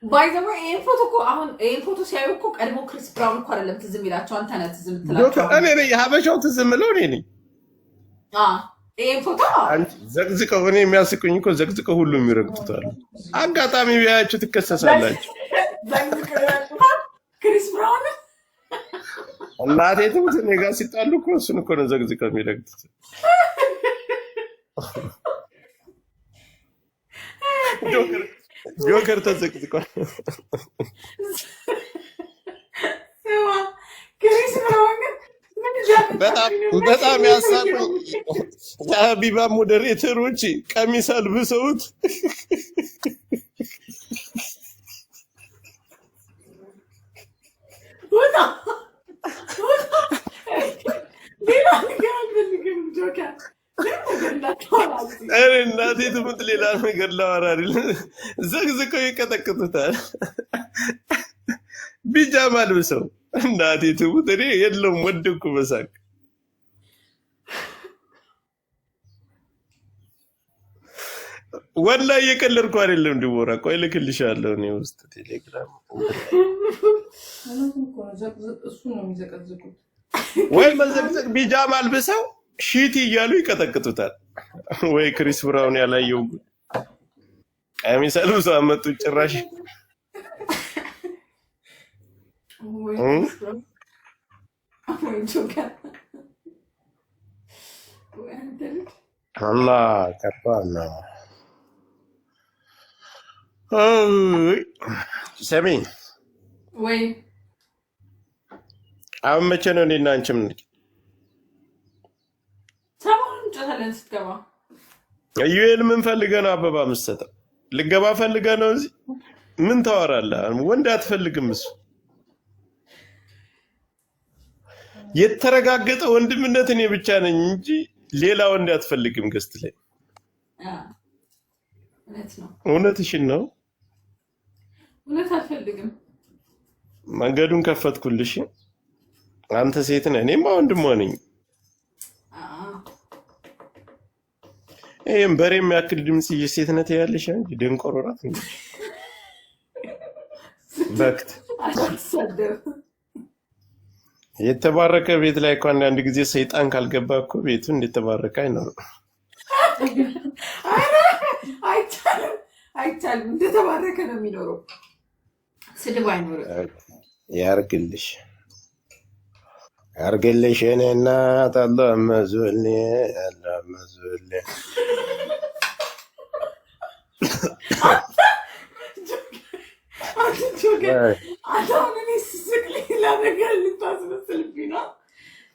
ባይ ዘ ወይ ይሄን ፎቶ እኮ አሁን ይሄን ፎቶ ሲያዩ እኮ ቀድሞ ክሪስ ብራውን እኮ አይደለም ትዝ የሚላቸው አንተ ነህ ትዝ የምትላቸው። እኔ ነኝ ሀበሻው ትዝ የምለው እኔ ነኝ። ይሄን ፎቶ ዘቅዝቀው እኔ የሚያስቁኝ እኮ ዘቅዝቀው ሁሉ የሚረግጡታል። አጋጣሚ ቢያያችሁ ትከሰሳላችሁ። ክሪስ ብራውን እናቴ ትሙት እኔ ጋር ሲጣሉ እኮ እሱን እኮ ነው ዘቅዝቀው የሚረግጡት። ጆከር ተዘቅዝቋል። ክሪስ ብራውን በጣም ያሳቁኝ የሀቢባ ሞዴሬተሮች ቀሚስ አልብሰውት እናቴ ትሙት ሌላ ነገር ላወራ ዘግዝቀው ይቀጠቅጡታል። ቢጃማ አልብሰው እናቴ ትሙት እኔ የለውም ወደኩ በሳቅ ወላሂ እየቀለድኩ አይደለም። ድቦራ ቆይ እልክልሻለሁ እኔ ውስጥ ቴሌግራም ወይ መዘግዘግ ቢጃማ አልብሰው ሺቲ እያሉ ይቀጠቅጡታል። ወይ ክሪስ ብራውን ያላየው ቀሚስ አልብሰው አመጡ ጭራሽ አላህ ከፋና ሰሚ ወይ አሁን መቼ ነው እኔና አንቺ ምን ሰሞኑን ጨተለን ስትገባ ዩኤል ምን ፈልገህ ነው አበባ የምትሰጠው? ልገባ ፈልገህ ነው እዚህ ምን ታወራለህ? ወንድ አትፈልግም እሱ የተረጋገጠ ወንድምነት እኔ ብቻ ነኝ እንጂ ሌላ ወንድ አትፈልግም። ገስት ላይ እውነትሽን ነው። እውነት አልፈልግም። መንገዱን ከፈትኩልሽ። አንተ ሴት ነህ፣ እኔማ ወንድሟ ነኝ። ይሄን በሬ የሚያክል ድምጽ ሴትነት ያለሽ እንጂ ደንቆሮ ናት እንዴ? በክት የተባረከ ቤት ላይ እኮ አንዳንድ ጊዜ ሰይጣን ካልገባ እኮ ቤቱ እንደተባረከ አይኖርም። አይቻልም፣ አይቻልም። እንደተባረከ ነው የሚኖረው። ስድብ አይኖርም። ያርግልሽ ያርግልሽ እኔ እናት አላህ መዞል አላህ መዞል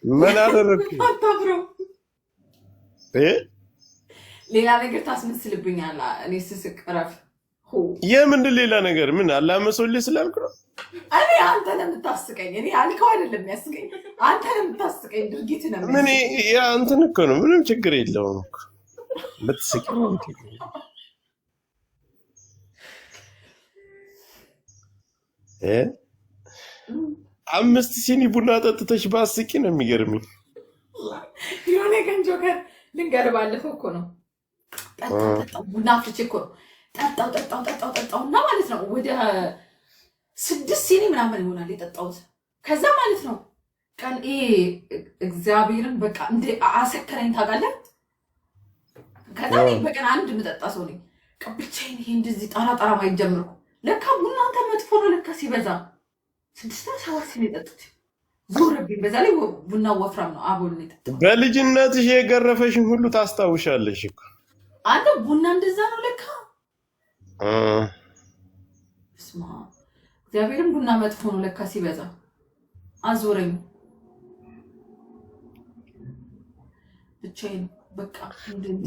ምን አደረግሽ? ሌላ ነገር ታስመስልብኛለህ። እኔ ስስቅ እረፍ። የምንድን ሌላ ነገር? ምን አላመሰልኝ ስላልኩ ነው። እኔ አንተ ነው የምታስቀኝ። እኔ አልከው አይደለም የሚያስቀኝ፣ አንተ ነው የምታስቀኝ። ድርጊት ነው ምን ያ እንትን እኮ ነው። ምንም ችግር የለውም እኮ ብትስቂ ነው። አምስት ሲኒ ቡና ጠጥተሽ ባስቂ ነው የሚገርምኝ። የሆነ ቀን ጆከር ልንገርህ፣ ባለፈው እኮ ነው ጠጣው ቡና አፍልቼ እኮ ነው ጠጣው እና ማለት ነው ወደ 6 ሲኒ ምናምን ይሆናል የጠጣሁት። ከዛ ማለት ነው ቀን እግዚአብሔርን በቃ እንደ አሰከረኝ ታውቃለህ። ከዛ በቀን አንድ የምጠጣ ሰው ነኝ። ብቻዬን ይሄ እንደዚህ ጣራ ማየት ጀመርኩ። ለካ ቡና አንተ መጥፎ ነው ለካ ሲበዛ 6 7 ሲኒ ጠጥቼ ዞረብኝ። በዛ ላይ ቡና ወፍራም ነው አቦል ነው የጠጣሁት። በልጅነትሽ የገረፈሽን ሁሉ ታስታውሻለሽ እኮ አንተ። ቡና እንደዛ ነው ለካ። ስማ እግዚአብሔርን ቡና መጥፎ ነው ለካ ሲበዛ። አዞረኝ ብቻዬን በቃ።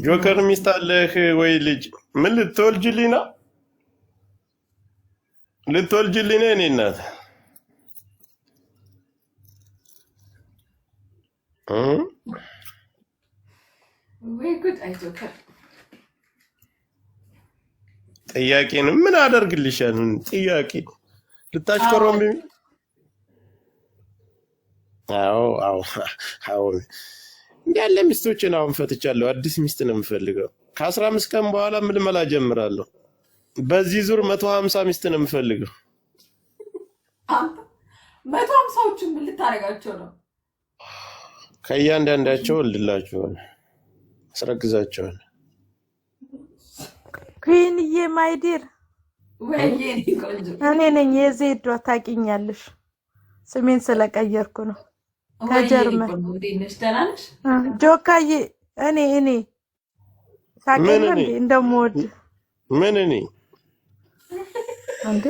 ጆከር ሚስት አለህ ወይ ልጅ? ምን ልትወልጅልኝ ነው? ልትወልጅልኝ ነው? እኔ እናት ወይ ጉድ! አይ ጆከር ጥያቄ ነው። ምን አደርግልሻለሁ? ጥያቄ ልታሽከረም? አዎ እንዳለ ሚስቶችን አሁን ፈትቻለሁ። አዲስ ሚስት ነው የምፈልገው። ከ15 ቀን በኋላ ምልመላ ጀምራለሁ። በዚህ ዙር 150 ሚስት ነው የምፈልገው። 150ዎቹን ምን ልታደርጋቸው ነው? ከእያንዳንዳቸው ወልድላቸዋል፣ አስረግዛቸዋል። ኩንዬ ማይዲር ወይዬ ቆንጆ እኔ ነኝ የዜዷ ታውቂኛለሽ። ስሜን ስለቀየርኩ ነው። ከጀርመን ጆካዬ እኔ ታውቂኝ እንዴ እንደምወድ ምን እኔ እንዴ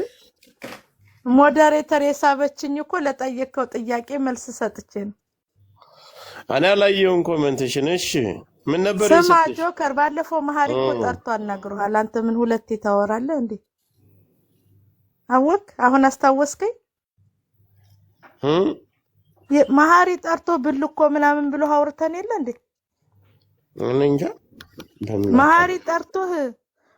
ሞዴሬተር የሳበችኝ እኮ ለጠየቀው ጥያቄ መልስ ሰጥቼ ነው። እኔ አላየሁም ኮሜንትሽን። እሺ ምን ነበር ስማ የሰጠሽ? ጆከር ባለፈው መሀሪ እኮ ጠርቶ አናግሮሃል። አንተ ምን ሁለቴ ታወራለህ እንዴ? አወቅ አሁን አስታወስከኝ? መሀሪ ጠርቶ ብልኮ ምናምን ብሎ አውርተን የለ እንዴ? እኔ እንጃ። መሀሪ ጠርቶህ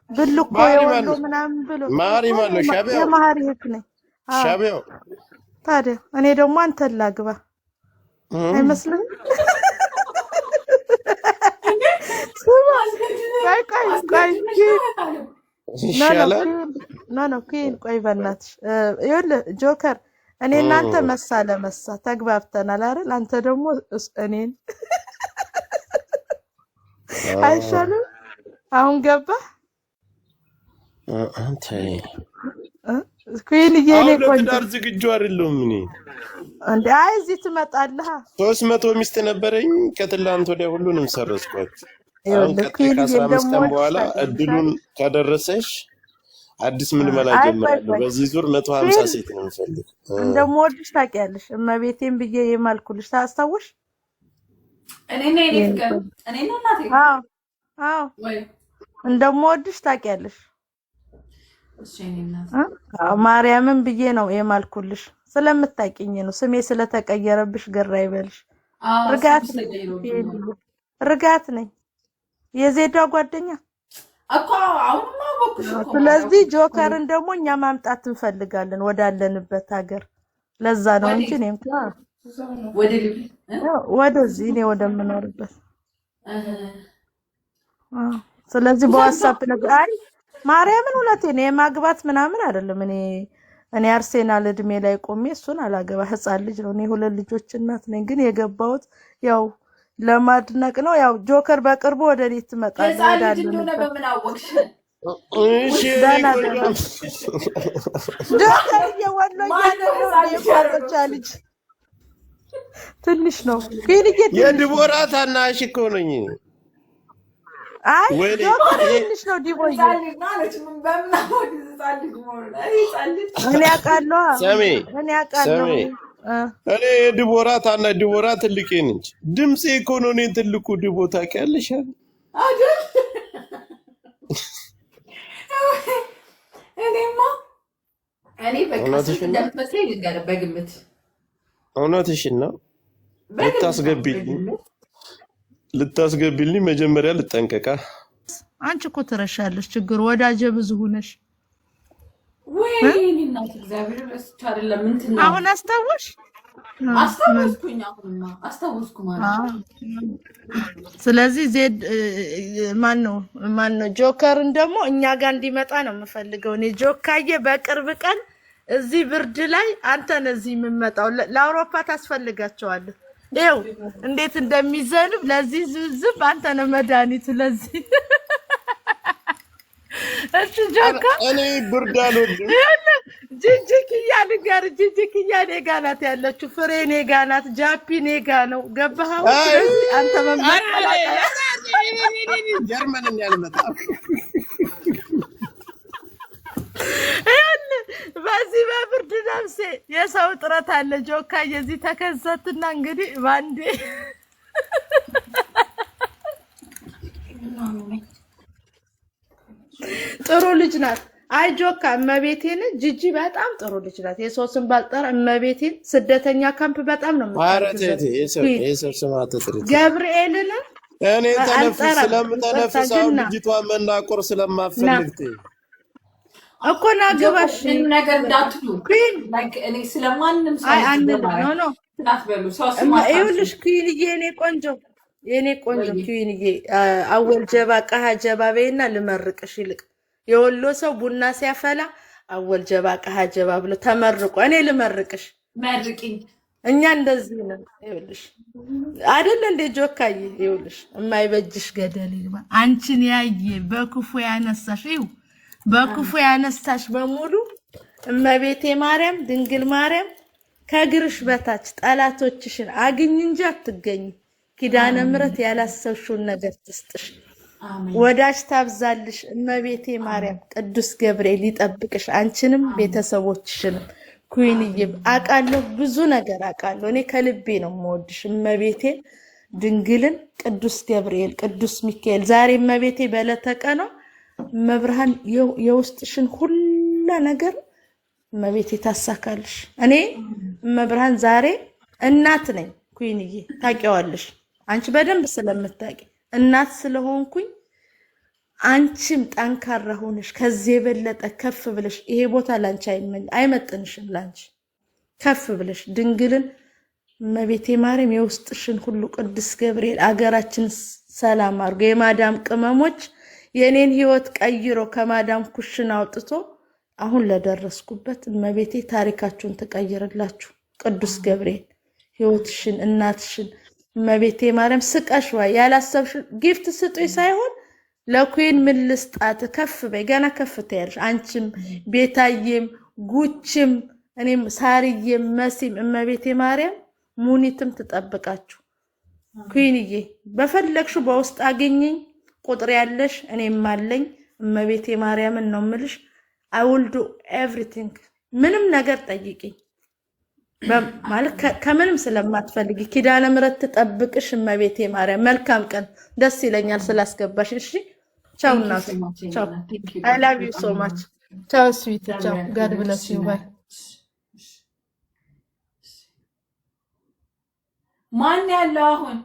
ብልኮ የወሎ ምናምን ብሎ መሀሪ ማለት ነው ሻቢያው? የመሀሪ ህክ ነኝ ሻቢያው። ታዲያ እኔ ደግሞ አንተን ላግባ አይመስልም? ቆይ በእናትሽ ይኸውልህ ጆከር እኔ እናንተ መሳ ለመሳ ተግባብተናል አይደል? አንተ ደግሞ እኔን አይሻልም? አሁን ገባ አንተ ኩን የኔ ቆንጆ ዳር ዝግጁ አይደለሁም እኔ እንዴ። አይ እዚህ ትመጣለህ። 300 ሚስት ነበረኝ ከትላንት ወዲያ ሁሉንም ሰረስኳት። አሁን ከ15 ቀን በኋላ እድሉን ካደረሰሽ አዲስ ምን መላ ጀምራለሁ። በዚህ ዙር 150 ሴት ነው የምፈልግ። እንደምወድሽ ታውቂያለሽ። እመቤቴን ብዬ የማልኩልሽ ታስታውሽ? እኔ ነው እናቴ። አዎ እንደምወድሽ ታውቂያለሽ። ማርያምን ብዬ ነው የማልኩልሽ። ስለምታውቂኝ ነው። ስሜ ስለተቀየረብሽ ግራ ይበልሽ። ርጋት ነኝ የዜዷ ጓደኛ እኮ አሁንማ ወኩሽ እኮ። ስለዚህ ጆከርን ደግሞ እኛ ማምጣት እንፈልጋለን ወዳለንበት ሀገር። ለዛ ነው እንጂ እኔ እንኳን ወደዚህ እኔ ወደምኖርበት። ስለዚህ በዋትስአፕ ነገር አይ ማርያምን እውነቴን ነው የማግባት ምናምን አይደለም። እኔ አርሴናል እድሜ ላይ ቆሜ እሱን አላገባ ህፃን ልጅ ነው። እኔ ሁለት ልጆች እናት ነኝ። ግን የገባሁት ያው ለማድነቅ ነው። ያው ጆከር በቅርቡ ወደ ቤት ትመጣለህ ወዳለህ ነው። በምን አወቅሽ? እሺ ጆከር የወሎዬ ልጅ ትንሽ ነው ግን የድቦራ ታናሽ እኮ ነኝ። አይ ጆከር ትንሽ ነው ዲቦዬ። እኔ አውቃለሁ እኔ ድቦራ ታናሽ ድቦራ ትልቄ ነች። ድምጼ እኮ ነው እኔ ትልቁ ድቦ ታውቂያለሽ አይደል? እንደምትመስለኝ ልንገርህ በግምት። እውነትሽን ነው። ልታስገቢልኝ መጀመሪያ ልጠንቀቃ። አንቺ እኮ ትረሻለሽ። ችግር ወዳጀ ብዙ ሆነሽ ወይ እናት እግዚአብሔር ረስቼ አይደለም እንትን ነው። አሁን አስታወስኩኝ። አሁንማ አስታወስኩ ማለት። ስለዚህ ዜድ ማን ነው ጆከርን ደግሞ እኛ ጋር እንዲመጣ ነው የምፈልገው እኔ። ጆካዬ በቅርብ ቀን እዚህ ብርድ ላይ አንተን እዚህ የምመጣው ለአውሮፓ ታስፈልጋቸዋለህ። ይኸው እንዴት እንደሚዘንብ ለዚህ ዝብ አንተ ነው መድኃኒቱ ለዚህ። እሺ ጆካ እኔ ብርድ አልወድም። ጂጂክያ ንገር። ጂጂክያ እኔ ጋ ናት ያለችው። ፍሬ እኔ ጋ ናት። ጃፒ እኔ ጋ ነው። ገባህ? ስለዚህ አንተ ጀርመን ያልመጣው በዚህ በብርድ ነፍሴ የሰው ጥረት አለ። ጆካ የዚህ ተከሰትና እንግዲህ ባንዴ ጥሩ ልጅ ናት። አይ ጆካ እመቤቴን ጂጂ በጣም ጥሩ ልጅ ናት። የሶስን ባልጠራ እመቤቴን ስደተኛ ካምፕ በጣም ነው ገብርኤልን እኔ ስለምተነፍሰው ልጅቷ መናቆር ስለማፈልግ እኮ ናገባሽ ነገር እንዳትሉ እኔ ስለማንም ሰው ይኸውልሽ ኩንዬ የኔ ቆንጆ ኩንዬ አወል ጀባ ቀሃ ጀባ በይና ልመርቅሽ። ይልቅ የወሎ ሰው ቡና ሲያፈላ አወል ጀባ ቀሃ ጀባ ብሎ ተመርቆ እኔ ልመርቅሽ መርቂኝ። እኛ እንደዚህ ነው። ይኸውልሽ አይደል እንደ ጆካዬ ይኸውልሽ የማይበጅሽ ገደል ይግባ። አንቺን ያየ በክፉ ያነሳሽ ይው በክፉ ያነሳሽ በሙሉ እመቤቴ ማርያም ድንግል ማርያም ከግርሽ በታች ጠላቶችሽን አግኝ እንጂ አትገኝ። ኪዳነ ምሕረት ያላሰብሽውን ነገር ትስጥሽ። ወዳጅ ታብዛልሽ እመቤቴ ማርያም። ቅዱስ ገብርኤል ይጠብቅሽ አንቺንም ቤተሰቦችሽንም። ኩይንዬ አውቃለሁ ብዙ ነገር አውቃለሁ። እኔ ከልቤ ነው የምወድሽ እመቤቴ ድንግልን፣ ቅዱስ ገብርኤል፣ ቅዱስ ሚካኤል። ዛሬ እመቤቴ በለተቀነው መብርሃን የውስጥሽን ሁሉ ነገር እመቤቴ ታሳካልሽ። እኔ መብርሃን ዛሬ እናት ነኝ ኩይንዬ ታውቂዋለሽ። አንቺ በደንብ ስለምታውቂ እናት ስለሆንኩኝ አንቺም ጠንካራ ሆነሽ ከዚህ የበለጠ ከፍ ብለሽ ይሄ ቦታ ላንቺ አይመጥንሽም። ላንቺ ከፍ ብለሽ ድንግልን እመቤቴ ማርያም የውስጥሽን ሁሉ ቅዱስ ገብርኤል አገራችን ሰላም አድርጎ የማዳም ቅመሞች የኔን ህይወት ቀይሮ ከማዳም ኩሽና አውጥቶ አሁን ለደረስኩበት እመቤቴ ታሪካችሁን ተቀይርላችሁ። ቅዱስ ገብርኤል ህይወትሽን እናትሽን እመቤቴ ማርያም ስቀሽዋ ያላሰብሽ ጊፍት ስጡይ ሳይሆን ለኩይን ምን ልስጣት ከፍ በይ ገና ከፍ ትያለሽ። አንቺም ቤታዬም ጉችም እኔም ሳርዬም መሲም እመቤቴ ማርያም ሙኒትም ትጠብቃችሁ። ኩይንዬ በፈለግሽ በውስጥ አገኘኝ ቁጥር ያለሽ እኔም አለኝ። እመቤቴ ማርያምን ነው ምልሽ I will do everything ምንም ነገር ጠይቂኝ ማለት ከምንም ስለማትፈልጊ ኪዳነ ምሕረት ትጠብቅሽ እመቤቴ ማርያም። መልካም ቀን። ደስ ይለኛል ስላስገባሽ። እሺ ቻው እናት ቻው። I love you so much። ቻው ስዊት ቻው። God bless you bye። ማን ያለው አሁን